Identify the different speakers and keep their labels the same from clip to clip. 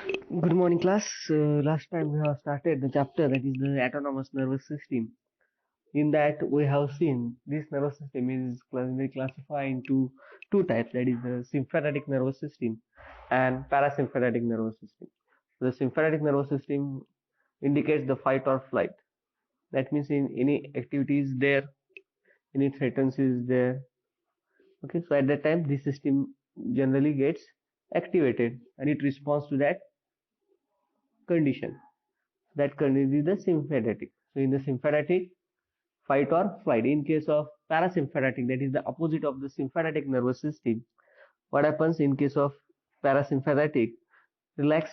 Speaker 1: Good morning, class. Last time we have started the chapter that is the autonomous nervous system. In that, we have seen this nervous system is classified into two types, that is the sympathetic nervous system and parasympathetic nervous system. The sympathetic nervous system indicates the fight or flight. That means in any activity is there, any threatens is there. Okay, so at that time, this system generally gets activated and it responds to that condition. That condition is the sympathetic. So in the sympathetic, fight or flight. In case of parasympathetic, that is the opposite of the sympathetic nervous system. What happens in case of parasympathetic? Relax,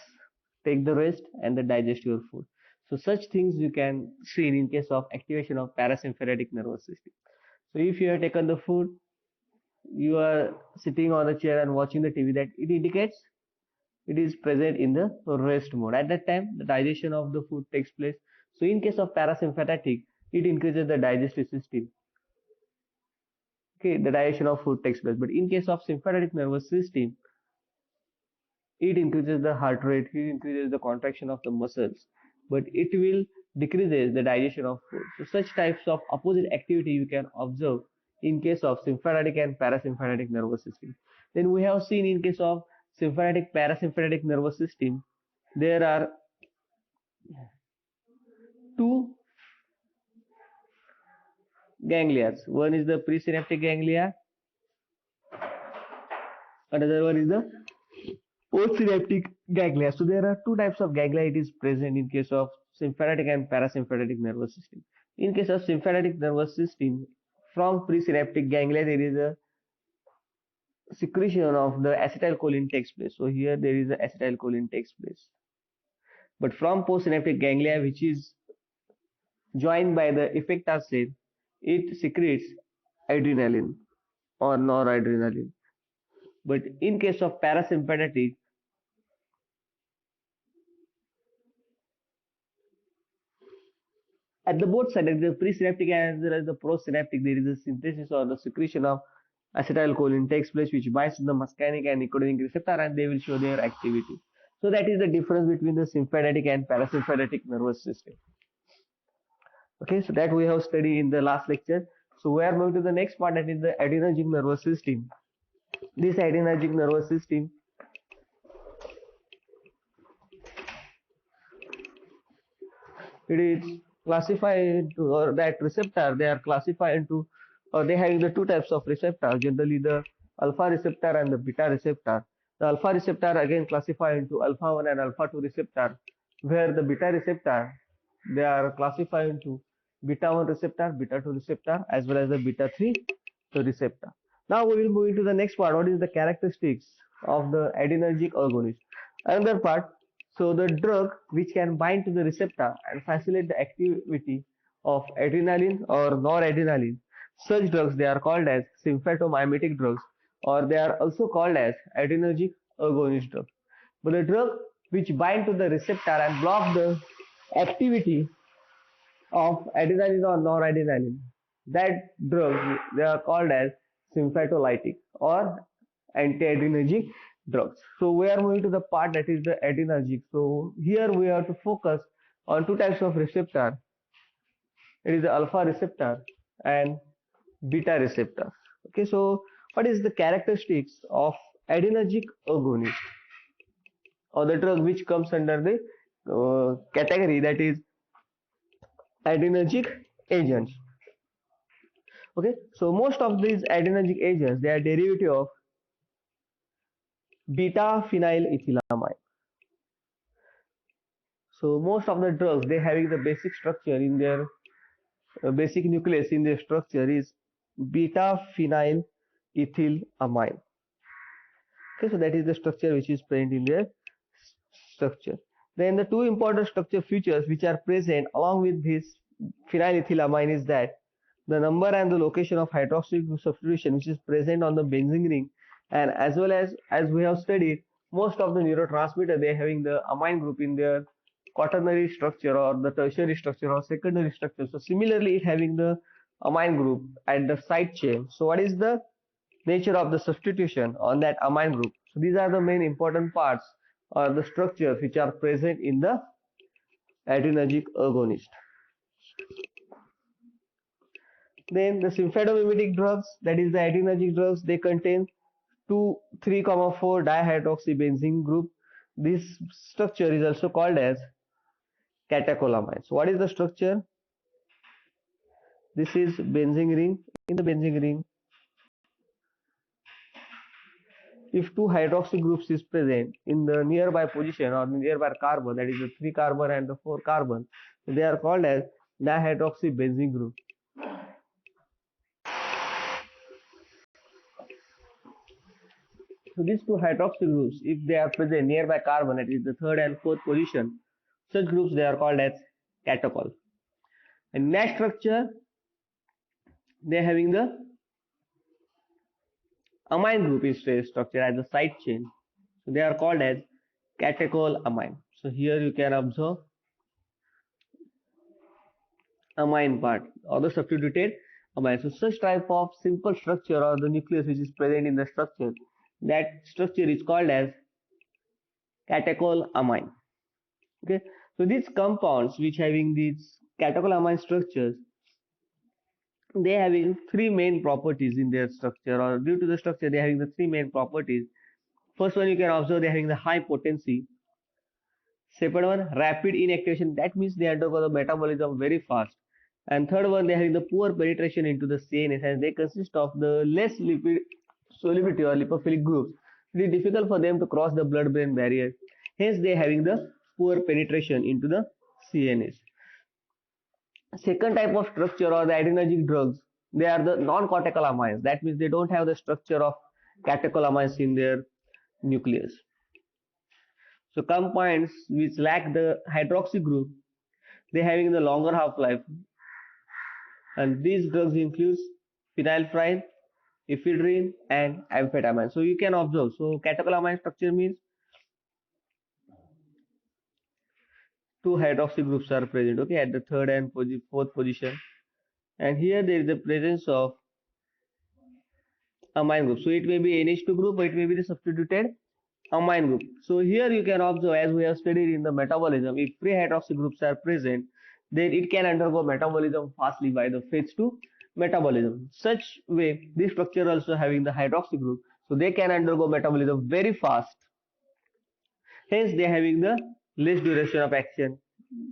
Speaker 1: take the rest, and then digest your food. So such things you can see in case of activation of parasympathetic nervous system. So if you have taken the food, you are sitting on a chair and watching the TV, that it indicates it is present in the rest mode. At that time, the digestion of the food takes place. So in case of parasympathetic, it increases the digestive system. Okay, the digestion of food takes place. But in case of sympathetic nervous system, it increases the heart rate, it increases the contraction of the muscles, but it will decreases the digestion of food. So such types of opposite activity you can observe in case of sympathetic and parasympathetic nervous system. Then we have seen in case of sympathetic parasympathetic nervous system, there are two ganglia. One is the presynaptic ganglia, another one is the postsynaptic ganglia. So there are two types of ganglia it is present in case of sympathetic and parasympathetic nervous system. In case of sympathetic nervous system, from presynaptic ganglia there is a secretion of the acetylcholine takes place. So here there is a acetylcholine takes place. But from postsynaptic ganglia, which is joined by the effector cell, it secretes adrenaline or noradrenaline. But in case of parasympathetic, at the both sides, the presynaptic as well as the postsynaptic, there is a synthesis or the secretion of acetylcholine takes place, which binds to the muscarinic and nicotinic receptor, and they will show their activity. So that is the difference between the sympathetic and parasympathetic nervous system. Okay, so that we have studied in the last lecture. So we are moving to the next part, that is the adrenergic nervous system. This adrenergic nervous system, it is classified into, or that receptor, they are classified into, or they have the two types of receptor, generally the alpha receptor and the beta receptor. The alpha receptor again classified into alpha 1 and alpha 2 receptor, where the beta receptor, they are classified into beta 1 receptor, beta 2 receptor, as well as the beta 3 receptor. Now we will move into the next part. What is the characteristics of the adrenergic agonist? Another part, so the drug which can bind to the receptor and facilitate the activity of adrenaline or noradrenaline, such drugs they are called as sympathomimetic drugs, or they are also called as adrenergic agonist drugs. But the drug which bind to the receptor and block the activity of adrenaline or noradrenaline, that drug they are called as sympatholytic or antiadrenergic drugs. So we are moving to the part that is the adrenergic. So here we have to focus on two types of receptor. It is the alpha receptor and beta receptor. Okay, so what is the characteristics of adrenergic agonist, or the drug which comes under the category that is adrenergic agents? Okay, so most of these adrenergic agents, they are derivative of beta phenylethylamine. So most of the drugs, they having the basic structure in their basic nucleus in their structure is beta phenylethylamine. Okay, so that is the structure which is present in their structure. Then the two important structure features which are present along with this phenylethylamine is that the number and the location of hydroxyl group substitution which is present on the benzene ring, and as well as we have studied, most of the neurotransmitter they are having the amine group in their quaternary structure or the tertiary structure or secondary structure. So similarly it having the amine group at the side chain. So what is the nature of the substitution on that amine group? So these are the main important parts or the structures which are present in the adrenergic agonist. Then the symphenomimetic drugs, that is the adrenergic drugs, they contain 3,4 dihydroxybenzene group. This structure is also called as catecholamines. What is the structure? This is benzene ring. In the benzene ring, if two hydroxy groups is present in the nearby position or nearby carbon, that is the 3 carbon and the 4 carbon, they are called as dihydroxybenzene group. So these two hydroxy groups, if they are present nearby carbon, that is the 3rd and 4th position, such groups they are called as catechol. And next structure, they are having the amine group is structured as a side chain. So they are called as catecholamine. So here you can observe amine part or the substituted amine. So such type of simple structure or the nucleus which is present in the structure, that structure is called as catecholamine. Okay, so these compounds which having these catecholamine structures, they having three main properties in their structure, or due to the structure they having the three main properties. First one, you can observe they having the high potency. Second one, rapid inactivation, that means they undergo the metabolism very fast. And third one, they having the poor penetration into the CNS, and they consist of the less lipid solubility or lipophilic groups. It is difficult for them to cross the blood-brain barrier. Hence, they having the poor penetration into the CNS. Second type of structure or the adrenergic drugs, they are the non-catecholamines. That means they don't have the structure of catecholamines in their nucleus. So compounds which lack the hydroxy group, they having the longer half-life. And these drugs include phenylphyrine, ephedrine, and amphetamine. So you can observe. So catecholamine structure means two hydroxy groups are present, okay, at the 3rd and 4th position. And here there is the presence of amine group. So it may be NH2 group or it may be the substituted amine group. So here you can observe, as we have studied in the metabolism, if free hydroxy groups are present, then it can undergo metabolism fastly by the phase 2 metabolism. Such way, this structure also having the hydroxy group, so they can undergo metabolism very fast. Hence, they having the less duration of action.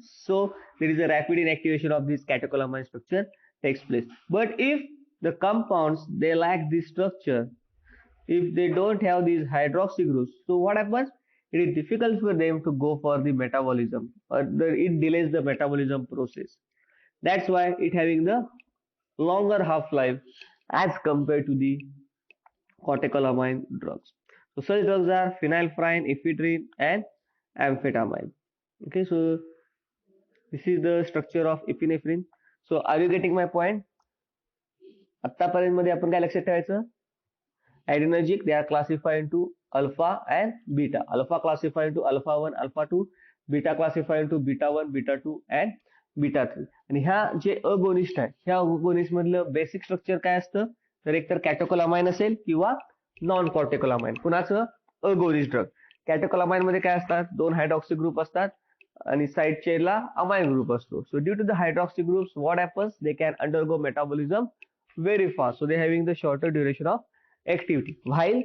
Speaker 1: So there is a rapid inactivation of this catecholamine structure takes place. But if the compounds they lack this structure, if they don't have these hydroxy groups, so what happens? It is difficult for them to go for the metabolism, or it delays the metabolism process. That's why it having the longer half-life as compared to the catecholamine drugs. So such drugs are phenylphyrine, ephedrine, and amphetamine. Okay, so this is the structure of epinephrine. So are you getting my point? आतापर्यंत मध्ये आपण काय लक्षात ठेवायचं? Adrenergic, they are classified into alpha and beta. Alpha classified into alpha 1, alpha 2, beta classified into beta 1, beta 2 and beta 3. आणि ह्या जे agonist आहे, ह्या अगोनिस्ट मधलं बेसिक स्ट्रक्चर काय असतं? तर एकतर कॅटेकोलामाइन असेल किंवा नॉन कॉर्टेकोलामाइन. कुणाचं? Agonist drug. कॅटेकोलामाइन मध्ये काय असतात? 2 हायड्रॉक्सी ग्रुप असतात आणि साइड चेनला अमाइन ग्रुप असतो. So due to the hydroxy groups, what happens? They can undergo metabolism very fast. So they having the shorter duration of activity. While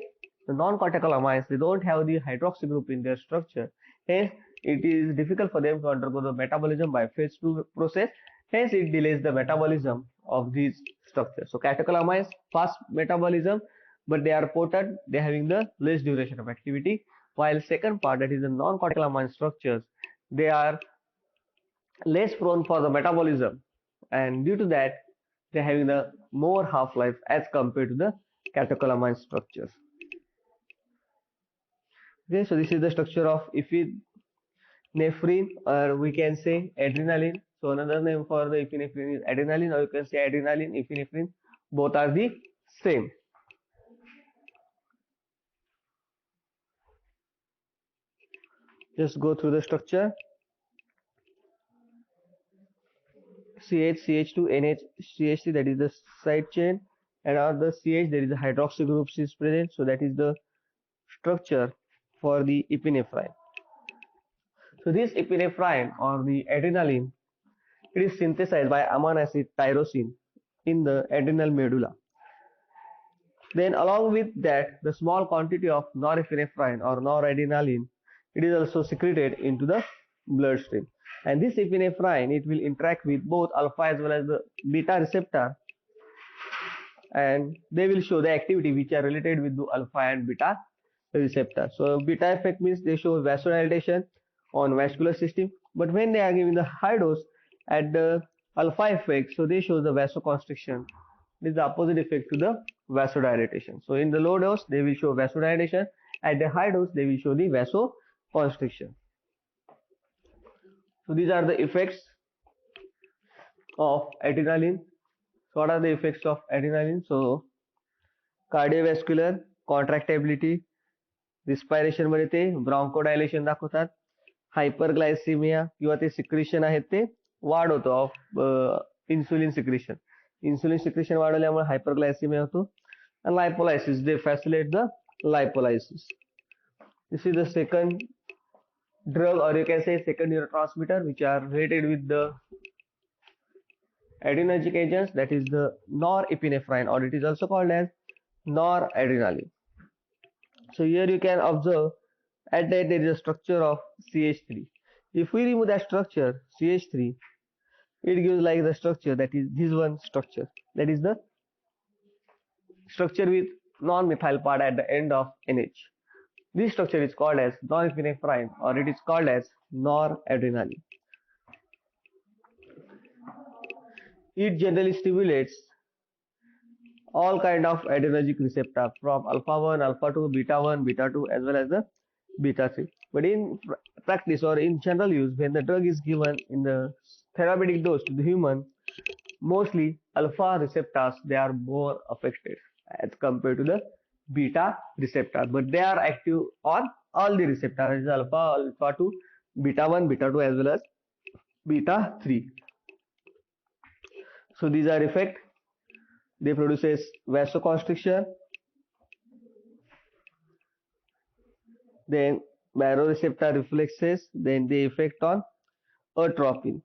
Speaker 1: the non-catecholamines, they don't have the hydroxy group in their structure. Hence, it is difficult for them to undergo the metabolism by phase 2 process. Hence, it delays the metabolism of these structures. So catecholamines, fast metabolism, but they are potent. They having the less duration of activity. While second part, that is the non-catecholamine structures, they are less prone for the metabolism, and due to that, they are having the more half-life as compared to the catecholamine structures. Okay, so this is the structure of epinephrine, or we can say adrenaline. So another name for the epinephrine is adrenaline, or you can say adrenaline, epinephrine. Both are the same. Just go through the structure. CH, CH2, NH, CH3, that is the side chain, and on the CH there is a hydroxy group is present, so that is the structure for the epinephrine. So this epinephrine or the adrenaline, it is synthesized by amino acid tyrosine in the adrenal medulla. Then along with that, the small quantity of norepinephrine or noradrenaline, it is also secreted into the bloodstream. And this epinephrine, it will interact with both alpha as well as the beta receptor, and they will show the activity which are related with the alpha and beta receptor. So beta effect means they show vasodilation on vascular system, but when they are giving the high dose at the alpha effect, so they show the vasoconstriction. This is the opposite effect to the vasodilatation. So in the low dose they will show vasodilatation, at the high dose they will show the vasoconstriction. So these are the effects of adrenaline. So what are the effects of adrenaline? So cardiovascular, contractibility, respiration मध्ये ते ब्रॉन्कोडायलेशन दाखवतात, हायपरग्लायसिमिया किंवा ते secretion आहेत ते वाढवतो of insulin secretion वाढवल्यामुळे हायपरग्लायसिमिया होतो, and lipolysis, they facilitate the lipolysis. This is the second drug, or you can say second neurotransmitter, which are related with the adrenergic agents, that is the norepinephrine, or it is also called as noradrenaline. So here you can observe at that there is a structure of CH3. If we remove that structure CH3, it gives like the structure, that is this one structure, that is the structure with non-methyl part at the end of NH. This structure is called as norepinephrine, or it is called as noradrenaline. It generally stimulates all kind of adrenergic receptor from alpha 1, alpha 2, beta 1, beta 2, as well as the beta 3. But in practice or in general use, when the drug is given in the therapeutic dose to the human, mostly alpha receptors, they are more affected as compared to the beta receptor, but they are active on all the receptors, alpha, alpha 2, beta 1, beta 2, as well as beta 3. So these are effect. They produces vasoconstriction, then baroreceptor reflexes, then they effect on atropine.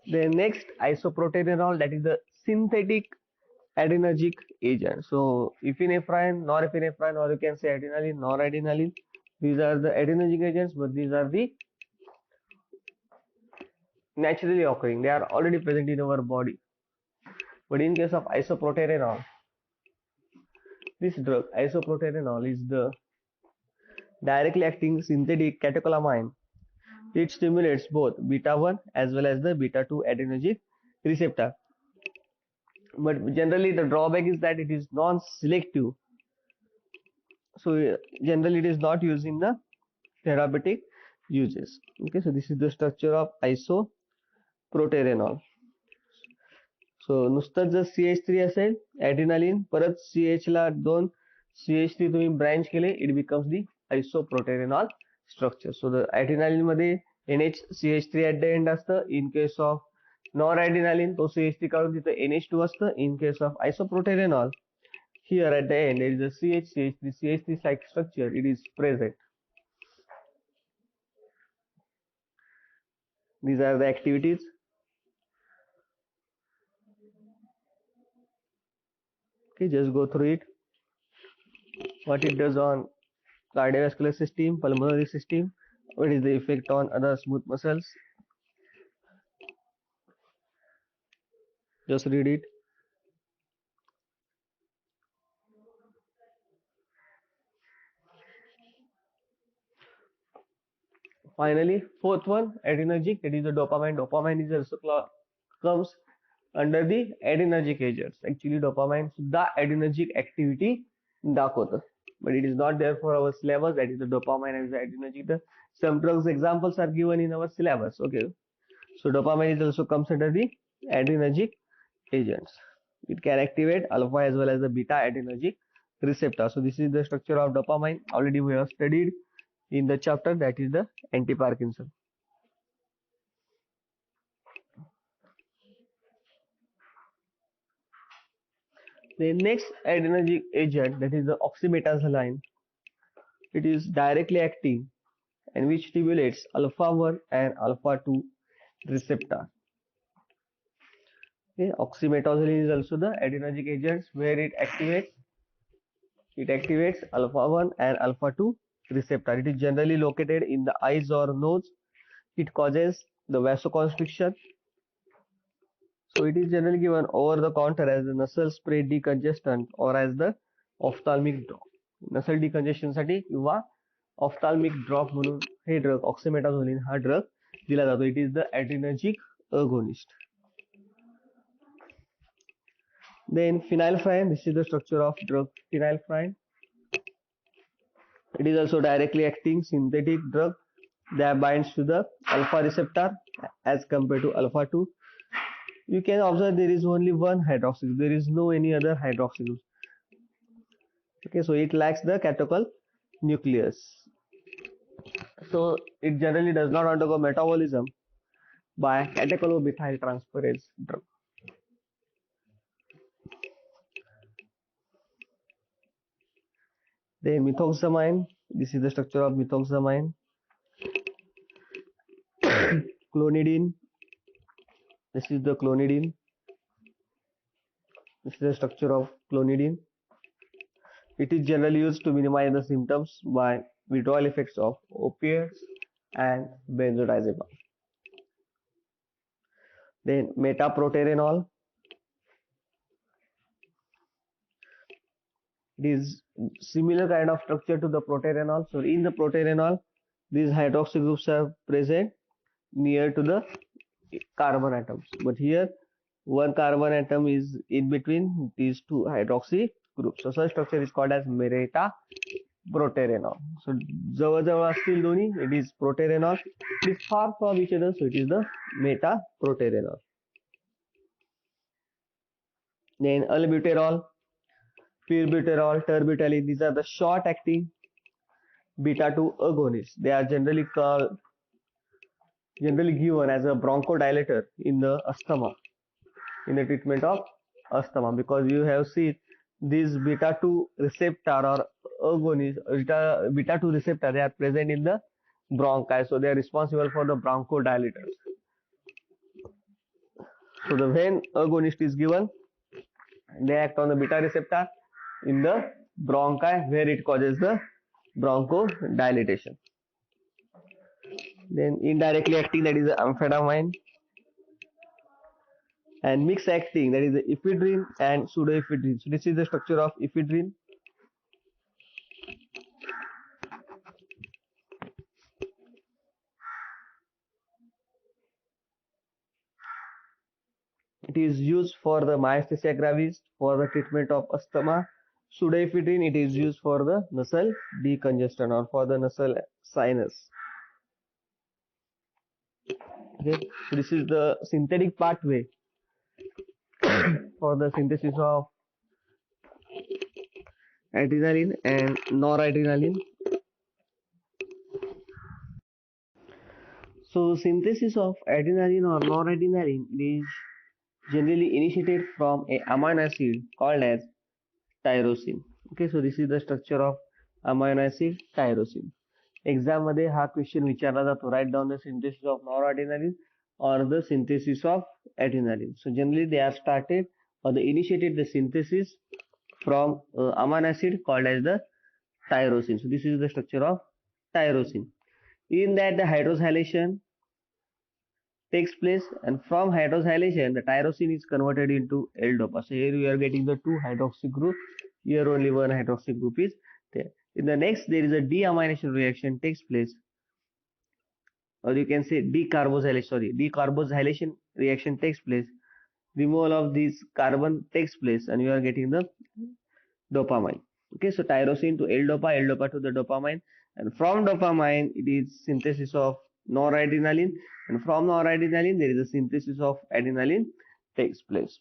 Speaker 1: Then next, isoproterenol, that is the synthetic adrenergic agent. So epinephrine, norepinephrine, or you can say adrenaline, noradrenaline, these are the adrenergic agents, but these are the naturally occurring, they are already present in our body. But in case of isoproterenol, this drug isoproterenol is the directly acting synthetic catecholamine. It stimulates both beta 1 as well as the beta 2 adrenergic receptor. But generally the drawback is that it is non-selective. So generally it is not used in the therapeutic uses. Okay, so this is the structure of isoproterenol. So नुसतं जर CH3 असेल adrenaline, परत CH ला दोन CH3 तुम्ही branch केले, it becomes the isoproterenol structure. So the adrenaline मध्ये NH-CH3 at the end असतं. In case of noradrenaline, तो CH3 काढून तिथं NH2 असतं. In case of isoproterenol, here at the end there is a CH3 like structure, it is present. These are the activities. Okay, just go through it. What it does on cardiovascular system, pulmonary system, what is the effect on other smooth muscles. Just read it. Finally, fourth one, adrenergic, that is the dopamine. Dopamine is also comes under the adrenergic agents. Actually, dopamine the adrenergic activity दाखवतं, but it is not there for our syllabus. That is the dopamine and the adrenergic. Some drugs examples are given in our syllabus. Okay, so dopamine is also comes under the adrenergic agents. It can activate alpha as well as the beta adrenergic receptor. So this is the structure of dopamine. Already we have studied in the chapter, that is the anti-Parkinson. The next adrenergic agent, that is the oxybetazoline. it is directly acting and which stimulates alpha 1 and alpha 2 receptor. Okay, oxymetazoline is also the adrenergic agents where it activates alpha 1 and alpha 2 receptor. It is generally located in the eyes or nose. It causes the vasoconstriction. So it is generally given over the counter as the nasal spray decongestant or as the ophthalmic drop. Nasal decongestion साठी किंवा ophthalmic drop म्हणून हे drug ऑक्सिमेटाझोलिन हा drug दिला जातो. It is the adrenergic agonist. Then phenylphine, this is the structure of drug phenylphine. It is also directly acting synthetic drug that binds to the alpha receptor as compared to alpha 2. You can observe there is only one hydroxy group. There is no any other hydroxy group. Okay, so it lacks the catechol nucleus. So it generally does not undergo metabolism by catechol-methyl transferase drug. Then methoxamine, this is the structure of methoxamine. Clonidine, this is the clonidine. This is the structure of clonidine. It is generally used to minimize the symptoms by withdrawal effects of opiates and benzodiazepine. Then metaproterenol. It is similar kind of structure to the proterenol. So in the proterenol, these hydroxy groups are present near to the carbon atoms. But here, one carbon atom is in between these two hydroxy groups. So such structure is called as metaproterenol. So जवळ असतील दोन्ही, it is proterenol. It is far from each other, so it is the metaproterenol. Then albuterol, pyrbuterol, terbutaline, these are the short-acting beta-2 agonists. They are generally given as a bronchodilator in the asthma, in the treatment of asthma, because you have seen these beta-2 receptor or agonist, beta-2 receptor, they are present in the bronchi, so they are responsible for the bronchodilators. So the when agonist is given, they act on the beta receptor in the bronchi where it causes the bronchodilation. Then indirectly acting, that is the amphetamine, and mixed acting, that is the ephedrine and pseudoephedrine. So this is the structure of ephedrine. It is used for the myasthenia gravis for the treatment of asthma. Pseudoephedrine, it is used for the nasal decongestion or for the nasal sinus. Okay, so this is the synthetic pathway for the synthesis of adrenaline and noradrenaline. So synthesis of adrenaline or noradrenaline is generally initiated from a amino acid called as tyrosine. Okay, so this is the structure of amino acid tyrosine. Exam मध्ये हा question विचारला जातो, write down the synthesis of noradrenaline or the synthesis of adrenaline. So generally they are started or they initiated the synthesis from amino acid called as the tyrosine. So this is the structure of tyrosine. In that the hydroxylation takes place, and from hydroxylation the tyrosine is converted into L-dopa. So here we are getting the two hydroxy group. Here only one hydroxy group is there. In the next there is a deamination reaction takes place, or you can say decarboxylation reaction takes place. Removal of this carbon takes place and you are getting the dopamine. Okay, so tyrosine to L-dopa, L-dopa to the dopamine, and from dopamine it is synthesis of noradrenaline, and from noradrenaline there is a synthesis of adrenaline takes place.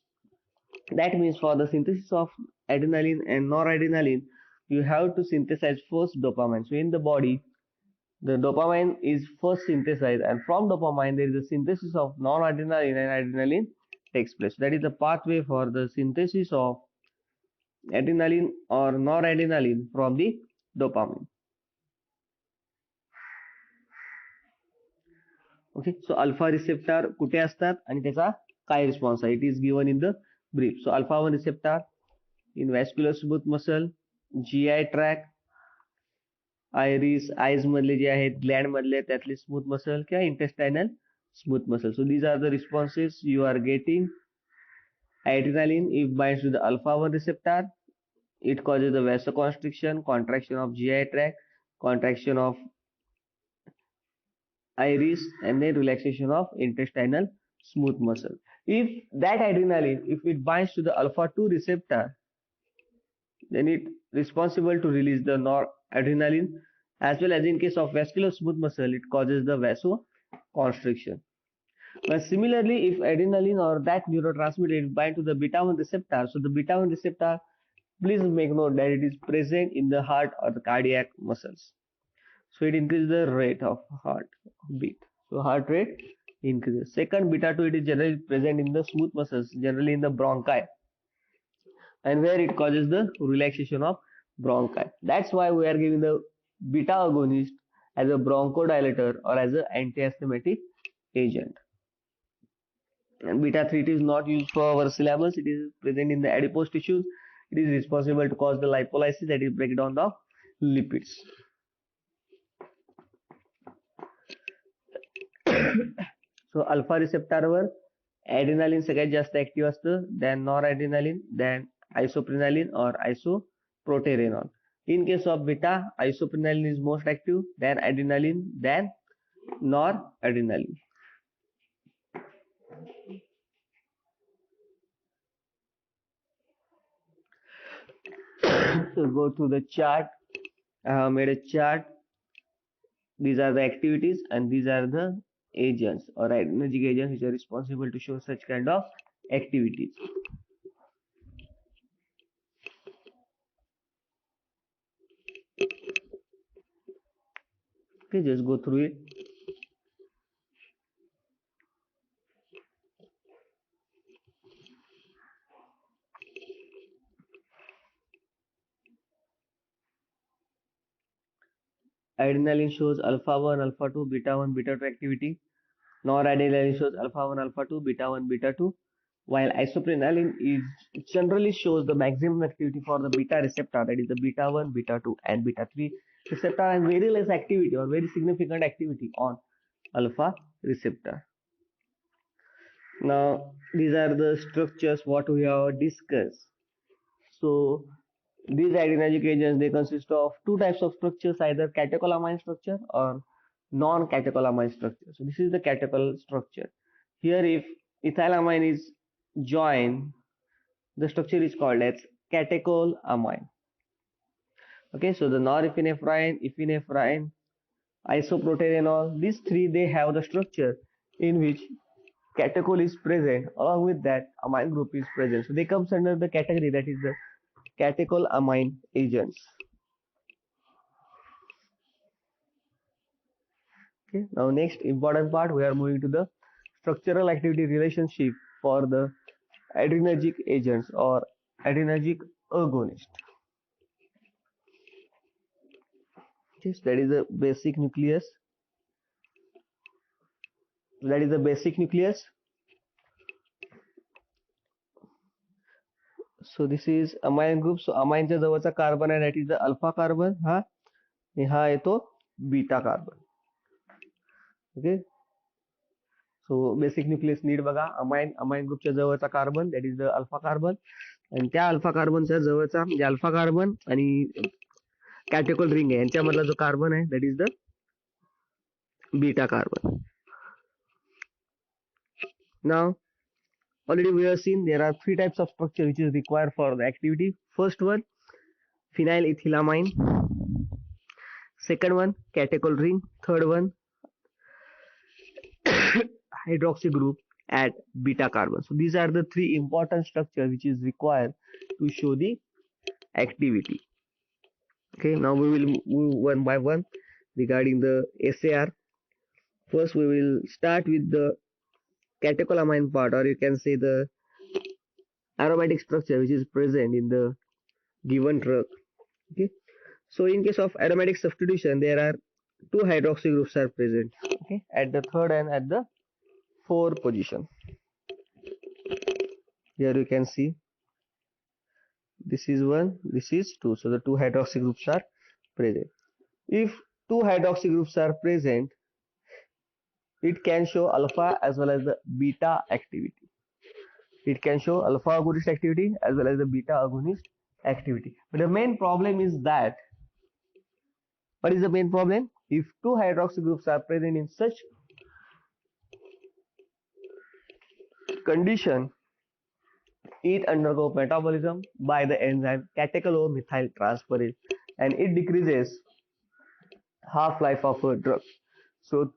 Speaker 1: That means for the synthesis of adrenaline and noradrenaline, you have to synthesize first dopamine. So in the body, the dopamine is first synthesized, and from dopamine there is a synthesis of noradrenaline and adrenaline takes place. That is the pathway for the synthesis of adrenaline or noradrenaline from the dopamine. Okay, so alpha receptor कुठे असतात आणि त्याचा काय response आहे, it is given in the brief. So alpha 1 receptor in vascular smooth muscle, GI tract, iris, eyes मधले जे आहेत, gland मधले त्यातले स्मूथ मसल किंवा intestinal smooth muscle. So these are the responses you are getting. Adrenaline, if binds to the alpha 1 receptor, it causes the vasoconstriction, contraction of GI tract, contraction of iris, and then relaxation of intestinal smooth muscle. If that adrenaline, if it binds to the alpha 2 receptor, then it responsible to release the noradrenaline, as well as in case of vascular smooth muscle, it causes the vasoconstriction. But similarly, if adrenaline or that neurotransmitter bind to the beta 1 receptor, so the beta 1 receptor, please make note that it is present in the heart or the cardiac muscles. So it increases the rate of heart beat. So heart rate increases. Second, beta 2, it is generally present in the smooth muscles, generally in the bronchi, and where it causes the relaxation of bronchi. That's why we are giving the beta agonist as a bronchodilator or as an antiasthmatic agent. And beta 3 is not used for our syllabus. It is present in the adipose tissues. It is responsible to cause the lipolysis, that is breakdown of lipids. So alpha रिसेप्टरवर adrenaline सगळ्यात जास्त active असतं, than noradrenaline, than isoprenaline or isoproterenol. In case of beta, isoprenaline is most active, then adrenaline, then noradrenaline. So go to the chart. I have made a chart. These are the activities and these are the agents or adrenergic agents which are responsible to show such kind of activities. Okay, just go through it. Adrenaline shows alpha 1, alpha 2, beta 1, beta 2 activity. Noradrenaline shows alpha 1, alpha 2, beta 1, beta 2. While isoprenaline is generally shows the maximum activity for the beta receptor, that is the beta 1, beta 2, and beta 3 receptor, and very less activity or very significant activity on alpha receptor. Now these are the structures what we have discussed. So these adrenergic agents, they consist of two types of structures, either catecholamine structure or non-catecholamine structure. So this is the catechol structure. Here if ethylamine is joined, the structure is called as catecholamine. Okay, so the norepinephrine, epinephrine, isoproterenol, these three, they have the structure in which catechol is present, along with that amine group is present. So they comes under the category that is the catecholamine agents. Okay, now next important part, we are moving to the structural activity relationship for the adrenergic agents or adrenergic agonist. Okay, so that is the basic nucleus. That is the basic nucleus. So this is amine group. So amine च्या जवळचा carbon आहे, that is the alpha carbon. हा येतो beta carbon. Okay, so basic nucleus नीट बघा. amine group च्या जवळचा carbon, that is the alpha carbon, आणि त्या अल्फा कार्बनच्या जवळचा म्हणजे अल्फा कार्बन आणि कॅटेकोल रिंग आहे यांच्यामधला जो कार्बन आहे, that is the beta carbon. Now already we have seen there are three types of structure which is required for the activity. First one, phenylethylamine. Second one, catechol ring. Third one, hydroxy group at beta carbon. So these are the three important structure which is required to show the activity. Okay, now we will move one by one regarding the SAR. First we will start with the catecholamine part, or you can say the aromatic structure which is present in the given drug. Okay, so in case of aromatic substitution, there are two hydroxy groups are present. Okay, okay, at the third and at the fourth position. Here you can see this is 1, this is 2, so the two hydroxy groups are present. If two hydroxy groups are present, it can show alpha as well as the beta activity. It can show alpha agonist activity as well as the beta agonist activity. But the main problem is that, what is the main problem? If two hydroxy groups are present in such condition, it undergoes metabolism by the enzyme catechol-O-methyl-transferase, and it decreases half-life of a drug. So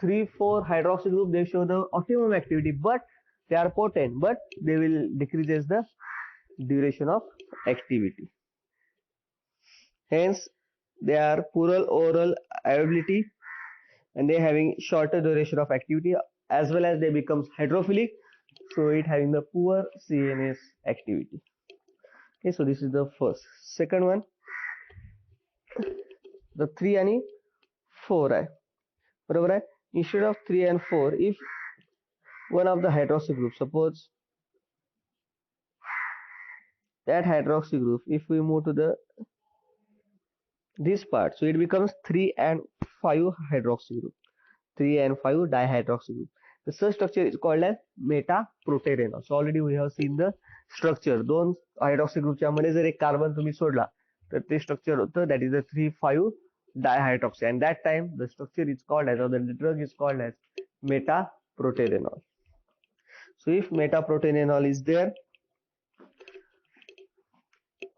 Speaker 1: 3,4 hydroxy group, they show the optimum activity, but they are potent, but they will decreases the duration of activity. Hence, they are poor oral availability, and they having shorter duration of activity, as well as they becomes hydrophilic, so it having the poor CNS activity. Okay, so this is the first. Second one, the 3 आणि 4 आहे, बरोबर आहे. Instead of 3 and 4, if one of the hydroxy group, suppose that hydroxy group, if we move to the this part, so it becomes 3 and 5 hydroxy group, 3 and 5 dihydroxy group. The such structure is called as metaproterenol. So already we have seen the structure. दोन hydroxy group च्या मध्ये जर एक carbon तुम्ही सोडला तर ते structure होतं, that is the 3,5 dihydroxy, and that time the structure is called as, or the drug is called as metaproterenol. So if metaproterenol is there,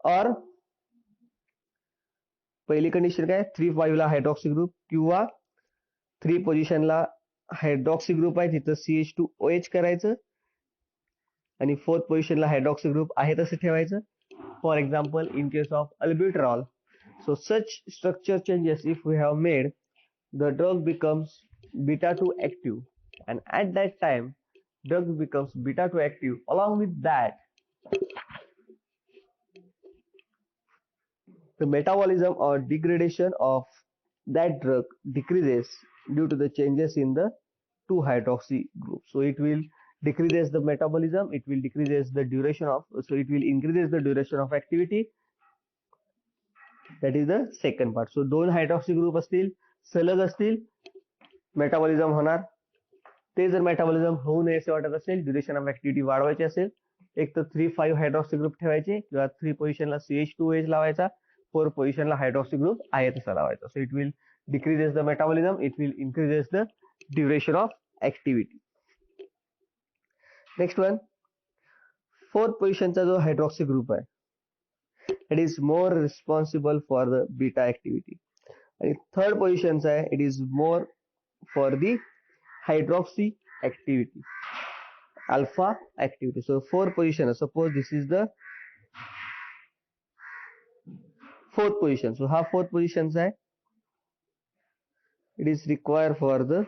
Speaker 1: or पहिली कंडिशन काय, 3,5 ला हायड्रॉक्सी ग्रुप किंवा 3 पोझिशनला हायड्रॉक्सी ग्रुप आहे, तिथं CH2OH करायचं, आणि 4th पोझिशनला hydroxy group आहे तसं ठेवायचं. For example, in case of albuterol, so such structure changes if we have made, the drug becomes beta 2 active, and at that time drug becomes beta 2 active. Along with that, the metabolism or degradation of that drug decreases due to the changes in the 2 hydroxy group. So it will decreases the metabolism, it will decreases the duration of, so it will increases the duration of activity. That is the second part. So दोन hydroxy group असतील, सलग असतील, metabolism होणार. ते जर metabolism होऊ नये असे वाटत असेल, ड्युरेशन ऑफ ऍक्टिव्हिटी वाढवायची असेल, एक तर 3,5 हायड्रॉक्सी ग्रुप ठेवायचे, किंवा 3 पोझिशनला CH2OH लावायचा, 4 पोझिशनला हायड्रॉक्सी ग्रुप आहे तसा लावायचा. So it will decreases the metabolism, it will increases the duration of activity. Next one, 4th पोझिशनचा जो हायड्रॉक्सी ग्रुप आहे, it is more responsible for the beta activity, and 3rd position is it is more for the hydroxy activity, alpha activity. So 4th position, suppose this is the 4th position, so how 4th position is it is required for the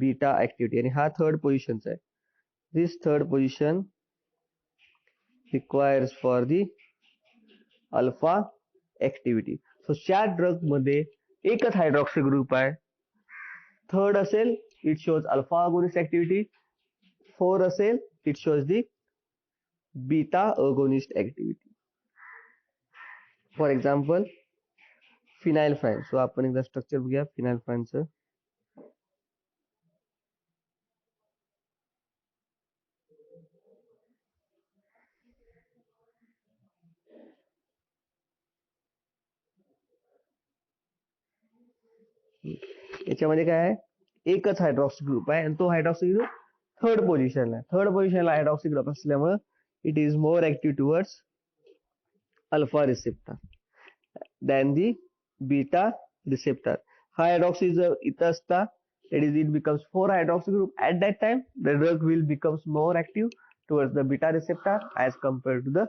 Speaker 1: beta activity, and how 3rd position is this 3rd position requires for the alpha activity. So 4 drug मध्ये एकच hydroxy group आहे. 3rd असेल, it shows alpha agonist activity. 4 असेल, it shows the beta agonist activity. For example, phenylephrine. So आपण एकदा structure बघूया फिनाइलफ्राइनचं. याच्यामध्ये काय आहे, एकच हायड्रॉक्सी ग्रुप आहे, आणि तो हायड्रॉक्सी ग्रुप 3rd पोझिशनला आहे. 3rd पोझिशनला हायड्रॉक्सी ग्रुप असल्यामुळे it is more active towards alpha receptor than the beta receptor. हा हायड्रॉक्सी जर इथं असता, that is it becomes 4 hydroxy group. At that time the drug will becomes more active towards the beta receptor as compared to the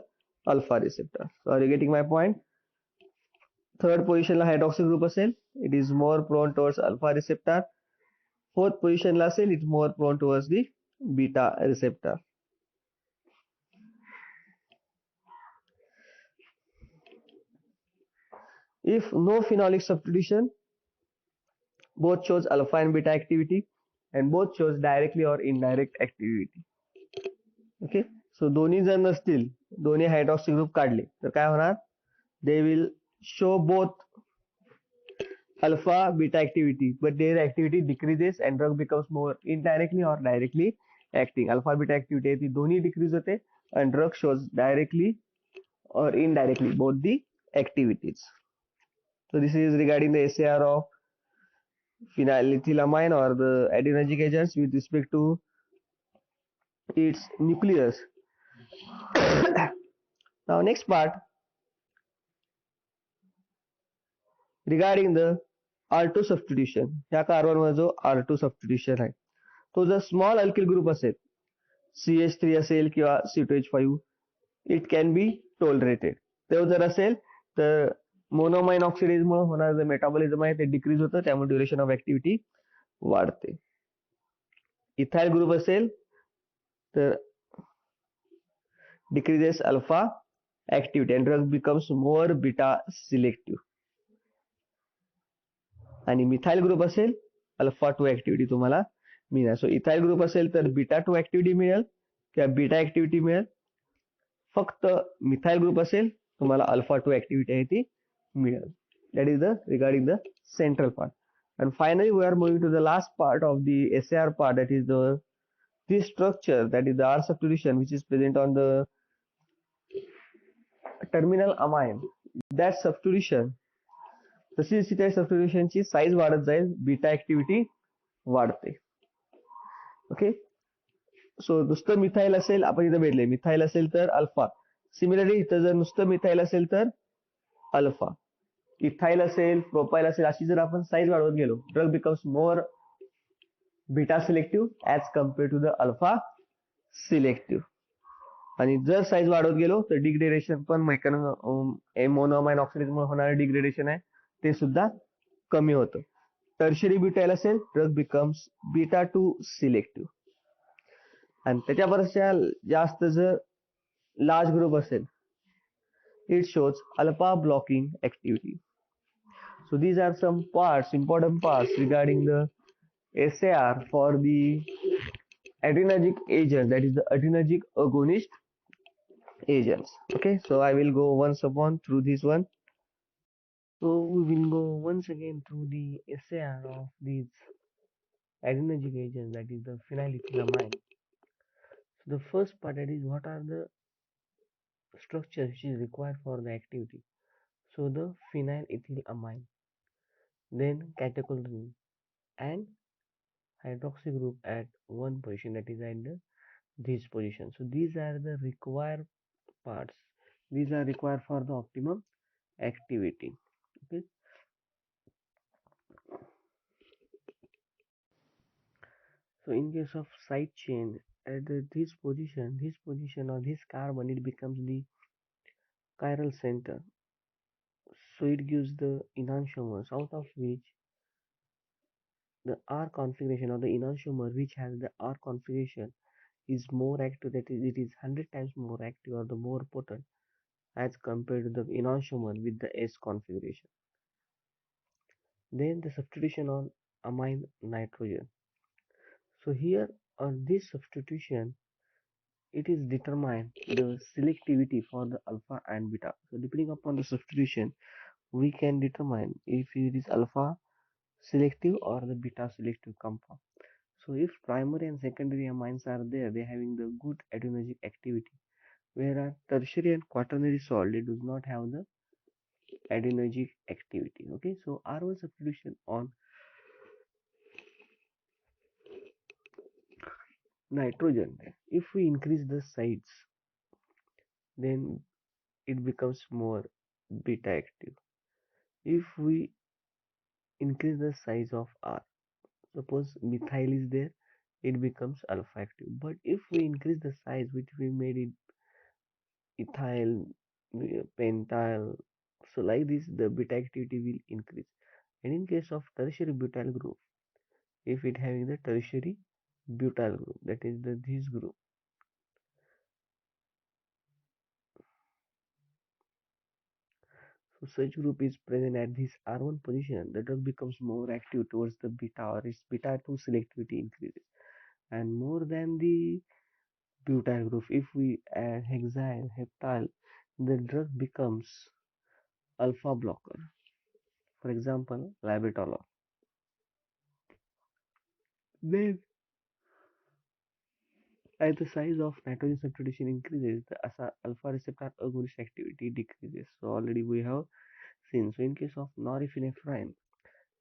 Speaker 1: alpha receptor. So are you getting my point? 3rd position La hydroxy group असेल, it is more prone towards alpha receptor. 4th position ला असेल, it's more prone towards the beta receptor. If no phenolic substitution, both shows alpha and beta activity, and both shows directly or indirect activity. Okay, so दोन्ही जर नसतील, दोन्ही hydroxy group काढले तर काय होणार, they will show both alpha beta activity, but their activity decreases and drug becomes more indirectly or directly acting. Alpha beta activity ती दोन्ही decrease होते and drug shows directly or indirectly both the activities. So this is regarding the SAR of phenylethylamine or the adrenergic agents with respect to its nucleus. Now next part regarding the R2 substitution. ह्या कार्बनमध्ये जो R2 substitution आहे तो जर small alkyl group असेल, CH3 असेल किंवा C2H5, it can be tolerated. तो जर असेल तर मोनोमाइन ऑक्सिडेजमुळे होणारं जे मेटाबॉलिझम आहे ते डिक्रीज होतं, त्यामुळे ड्युरेशन ऑफ ऍक्टिव्हिटी वाढते. इथाइल ग्रुप असेल तर decreases alpha activity and drug becomes more beta selective. आणि मिथाइल ग्रुप असेल अल्फा 2 ऍक्टिव्हिटी तुम्हाला मिळेल. सो इथाइल ग्रुप असेल तर बीटा 2 ऍक्टिव्हिटी मिळेल किंवा बीटा ऍक्टिव्हिटी मिळेल. फक्त मिथाइल ग्रुप असेल तुम्हाला अल्फा 2 ऍक्टिव्हिटी आहे ती मिळेल. That is the regarding the central part. And finally we are moving to the last part of the SAR part, that is this structure, that is the R substitution, which is present on the terminal amine. That substitution, तशी जशी त्या सबस्टिट्यूशनची size वाढत जाईल, beta activity वाढते. Okay, सो नुसतं methyl असेल, आपण इथं भेटले मिथाइल असेल तर अल्फा. सिमिलरली इथं जर नुसतं मिथाइल असेल तर अल्फा. इथाइल असेल, प्रोपाइल असेल, अशी जर आपण साईज वाढवत गेलो, drug becomes more beta selective as compared to the alpha selective. आणि जर साईज वाढवत गेलो तर डिग्रेडेशन पण मोनोअमाइन ऑक्सिडेजमुळे होणारे डिग्रेडेशन आहे ते सुद्धा कमी होतं. टर्शरी ब्युटाइल असेल, ड्रग बिकम्स बीटा 2 सिलेक्टिव्ह. आणि त्याच्यापेक्षा जास्त जर लार्ज ग्रुप असेल, it shows alpha blocking activity. So these are some parts, important parts regarding the SAR for the adrenergic agents, that is the adrenergic agonist agents. Okay, so I will go once upon through this one. So we will go once again through the SAR of these adrenergic agents, that is the phenylethylamine. So the first part, that is what are the structures which is required for the activity. So the phenylethylamine, then catecholamiine and hydroxy group at one position, that is at this position. So these are the required parts. These are required for the optimum activity. Okay. So in case of side chain, at this position or this carbon, it becomes the chiral center. So it gives the enantiomers, out of which the R configuration, or the enantiomer which has the R configuration is more active, that is, it is 100 times more active or the more potent as compared to the enantiomer with the S configuration. Then the substitution on amine nitrogen. So here on this substitution, it is determined the selectivity for the alpha and beta. So depending upon the substitution, we can determine if it is alpha selective or the beta selective compound. So if primary and secondary amines are there, they having the good adrenergic activity, whereas tertiary and quaternary salt, they do not have the adrenergic activity. Okay, so R1 substitution on nitrogen, if we increase the size, then it becomes more beta active. If we increase the size of R, suppose methyl is there, it becomes alpha active. But if we increase the size, which we made it ethyl, pentyl, so like this the beta activity will increase. And in case of tertiary butyl group, if it having the tertiary butyl group, that is this group, So such group is present at this R1 position, the drug becomes more active towards the beta, or its beta 2 selectivity increases. And more than the butyl group, if we add hexyl, heptyl, the drug becomes alpha blocker. For example, labetalol. Then, as the size of nitrogen substitution increases, the alpha receptor agonist activity decreases. So already we have seen. So in case of norepinephrine,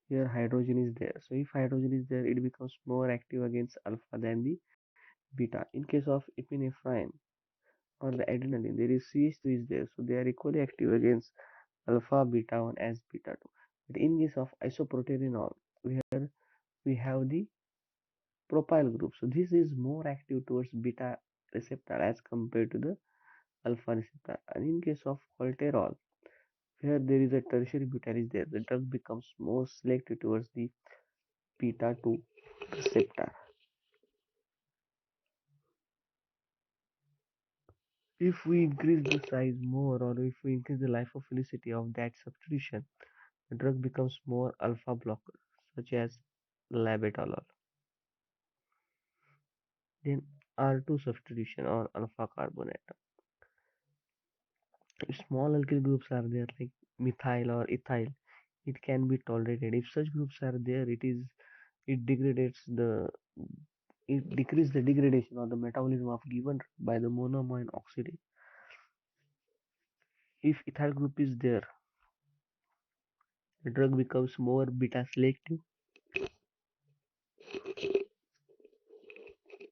Speaker 1: here hydrogen is there. So if hydrogen is there, it becomes more active against alpha than the beta. In case of epinephrine or the adrenaline, there is CH2 is there. So they are equally active against alpha, beta 1 as beta 2. But in case of isoproterenol, here we have the propyl group. So this is more active towards beta receptor as compared to the alpha receptor. And in case of cholesterol, here there is a tertiary butyl is there. The drug becomes more selective towards the beta 2 receptor. If we increase the size more, or if we increase the lipophilicity of that substitution, the drug becomes more alpha blocker, such as labetalol. Then R2 substitution or alpha carbonate. If small alkyl groups are there like methyl or ethyl, it can be tolerated. If such groups are there, it degrades the it decreases the degradation or the metabolism of given by the monoamine oxidase. If ethyl group is there, the drug becomes more beta selective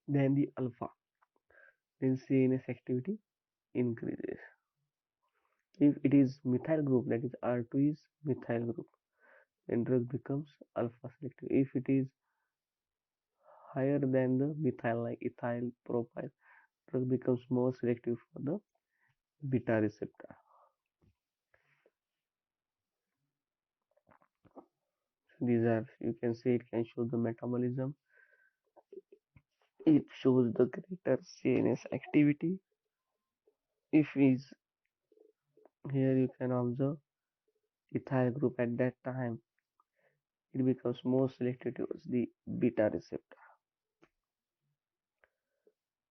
Speaker 1: than the alpha. Then CNS activity increases. If it is methyl group, that is R2 is methyl group, then drug becomes alpha selective. If it is higher than the methyl like ethyl, propyl, drug becomes more selective for the beta receptor. These are, you can say, it can show the metabolism. It shows the greater CNS activity. If is here, you can observe ethyl group at that time, it becomes more selective towards the beta receptor.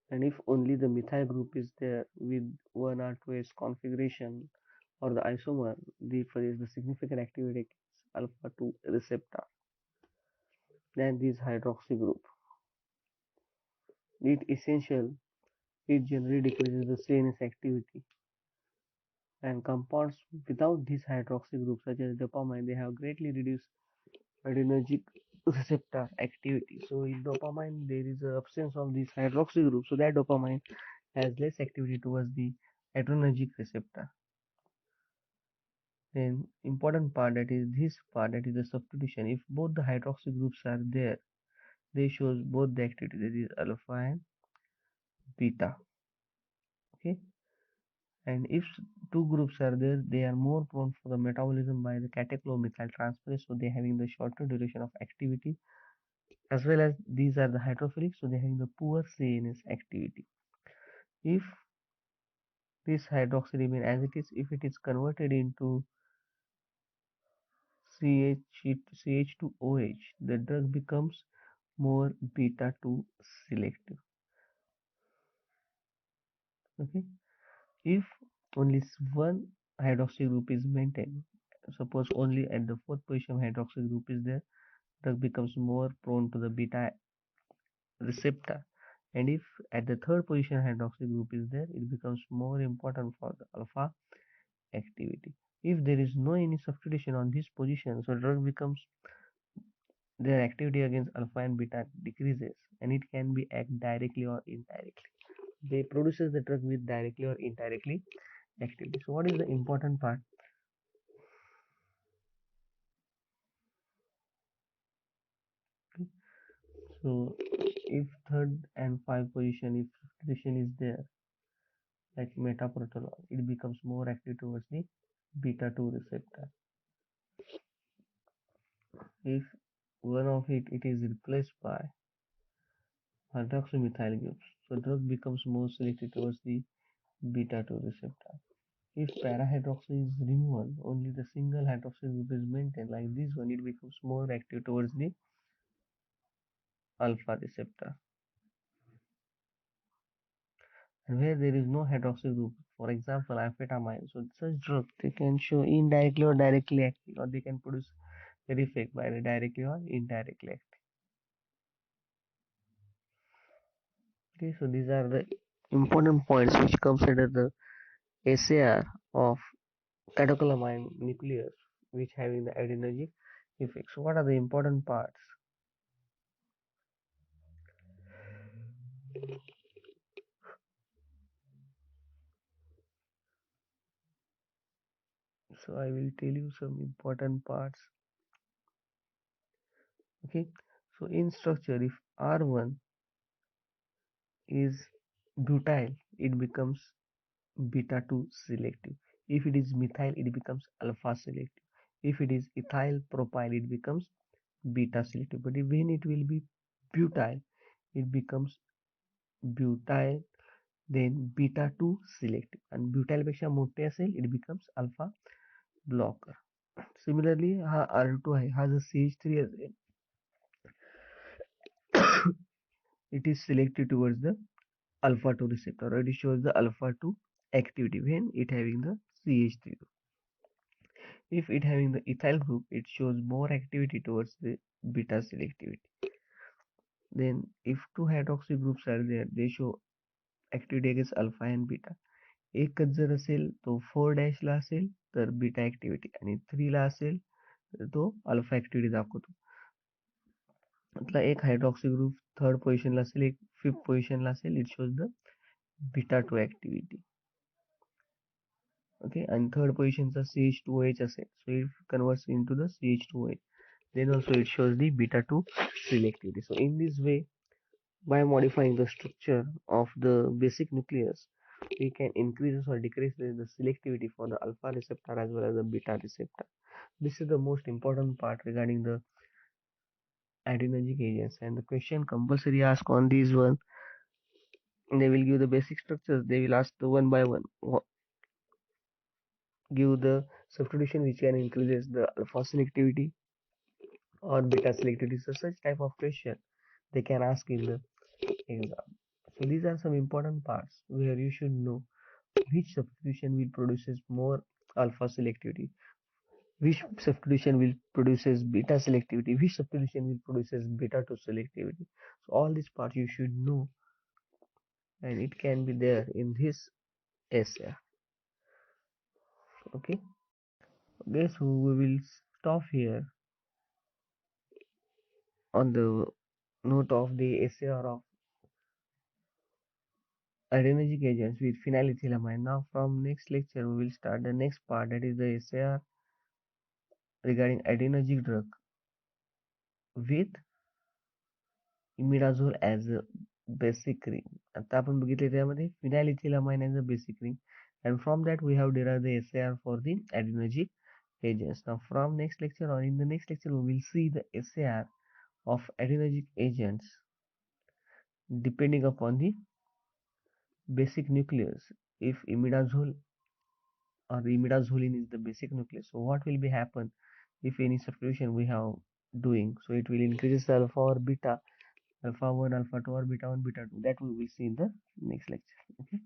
Speaker 1: And if only the methyl group is there with 1 or 2s configuration or the isomer, there is the significant activity against alpha 2 receptor. Then this hydroxy group, it essential, it generally decreases the CNS activity. And compounds without this hydroxy group, such as dopamine, they have greatly reduced adrenergic receptor activity. So in dopamine, there is an absence of this hydroxy group, so that dopamine has less activity towards the adrenergic receptor. Then important part, that is this part, that is the substitution. If both the hydroxy groups are there, they shows both the activity, that is alpha and beta. Okay. And if two groups are there, they are more prone for the metabolism by the catechol-methyl transferase, so they are having the shorter duration of activity, as well as these are the hydrophilic, so they are having the poor CNS activity. If this hydroxy remain as it is, if it is converted into CH2OH, the drug becomes more beta 2 selective. Okay. If only one hydroxy group is maintained, suppose only at the fourth position hydroxy group is there, drug becomes more prone to the beta receptor. And if at the third position hydroxy group is there, it becomes more important for the alpha activity. If there is no any substitution on this position, so drug becomes, their activity against alpha and beta decreases, and it can be act directly or indirectly. They produces the drug with directly or indirectly activity. So what is the important part? Okay. So if third and five position, if substitution is there, like metoprolol, it becomes more active towards the beta 2 receptor. If one of it is replaced by hydroxymethyl groups, so drug becomes more selective towards the beta 2 receptor. If para-hydroxy is removed, only the single hydroxy group is maintained. Like this one, it becomes more active towards the alpha receptor. And where there is no hydroxy group, for example, amphetamine, so such drugs they can show indirectly or directly active, or they can produce their effect by directly or indirectly active. Okay, so these are the important points which comes under the SAR of catecholamine nucleus, which having the adrenergic effect. So what are the important parts? So I will tell you some important parts. Okay, so in structure, if R1 is butyl, it becomes beta 2 selective. If it is methyl, it becomes alpha selective. If it is ethyl propyl, it becomes beta selective. But when it will be butyl, it becomes butyl, then beta 2 selective. And butyl पेक्षा मोठे असेल, it becomes alpha blocker. Similarly, हा R2 आहे, हा जर CH3 असेल, it is selective towards the alpha 2 receptor, or it shows the alpha 2 activity when it having the CH3 group. If it having the ethyl group, it shows more activity towards the beta selectivity. Then if two hydroxy groups are there, they show activity against alpha and beta. एकच जर असेल तो 4' ला असेल तर beta activity, आणि 3 ला असेल तर तो अल्फा ऍक्टिव्हिटी दाखवतो. मतलब एक हायड्रॉक्सी ग्रुप 3rd पोझिशनला असेल, एक 5th पोझिशनला असेल, it shows the beta 2 activity. Okay, and 3rd positionचा CH2OH असेल, so it converts into the CH2OH. Then also it shows the beta 2 selectivity. So in this way, by modifying the structure of the basic nucleus, we can increase or decrease the selectivity for the alpha receptor as well as the beta receptor. This is the most important part regarding the adrenergic agents, and the question compulsory ask on these one. They will give the basic structures. They will ask the one by one. Give the substitution which can increase the alpha selectivity or beta selectivity. So such type of question they can ask in the exam. So these are some important parts where you should know which substitution will produces more alpha selectivity, which substitution will produces beta selectivity, which substitution will produces beta 2 selectivity. So all these parts you should know, and it can be there in this essay. Okay, so we will stop here on the note of the SAR of adrenergic agents with phenylethylamine. Now from next lecture we will start the next part, that is the SAR regarding adrenergic drug with imidazole as a basic ring. आता आपण बघितले त्यामध्ये phenylethylamine as a basic ring, and from that we have derived the SAR for the adrenergic agents. Now from next lecture or in the next lecture we will see the SAR of adrenergic agents depending upon the basic nucleus. If imidazole or imidazoline is the basic nucleus, so what will be happen if any substitution we have doing? So it will increase alpha or beta, alpha 1, alpha 2, or beta 1, beta 2. That we will see in the next lecture. Okay,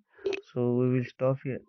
Speaker 1: so we will stop here.